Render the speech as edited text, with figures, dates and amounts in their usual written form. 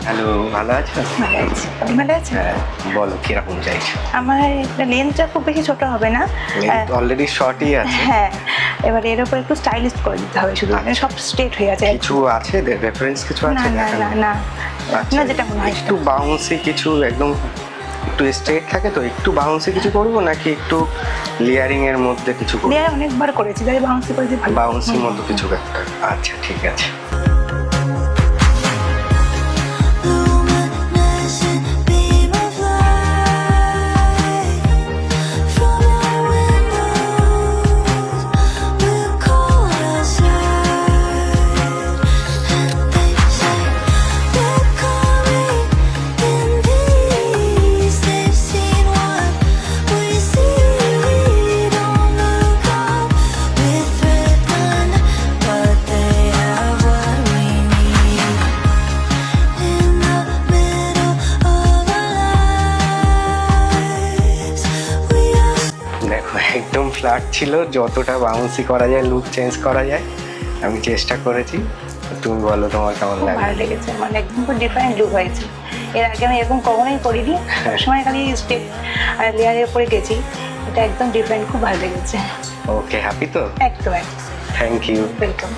Hello, ভালো আছো? ভালো আছি। আপনি ভালো আছেন? হ্যাঁ, বলো কিরকম চাইছো? আমার লেন্থটা খুব বেশি ছোট হবে না। অলরেডি শর্টই আছে। হ্যাঁ, এবার এর উপর একটু স্টাইলিশ করে দিতে হবে শুধু, মানে সব স্ট্রেট হয়ে আছে। কিছু আছে রেফারেন্স কিছু না আছে না দেখানো? না না, আচ্ছা, আপনার যেটা মনে হয় একটু বাউন্সি কিছু, একদম একটু স্ট্রেট থাকে তো, একটু বাউন্সি কিছু করবো নাকি একটু লেয়ারিং এর মধ্যে কিছু করবো? লেয়ার অনেকবার করেছি, তাই বাউন্সি করে দিয়ে ভালো। বাউন্সির মতো কিছু একটা। আচ্ছা, ঠিক আছে। Luminescent beam of light from our windows will call us out, and they say we're coming in peace. They've seen what we see. Don't look up with threaten, but they have what we need. In the middle of our lives, we are দেখো, একদম flat ছিল, যতটা bouncy করা যায়, look change করা যায় আমি চেষ্টা করেছি। তুমি বলো তোমার কেমন খুব লাগে? ভালো লেগেছে, মানে একদম খুব ডিফারেন্ট লুক হয়েছে। এর আগে আমি এরকম কখনোই করিনি, সবসময় খালি স্টেপ আর লেয়ারের উপরে গেছি। এটা একদম ডিফারেন্ট, খুব ভালো লেগেছে। ওকে, হ্যাপি তো? একদম একদম, থ্যাংক ইউ। ওয়েলকাম।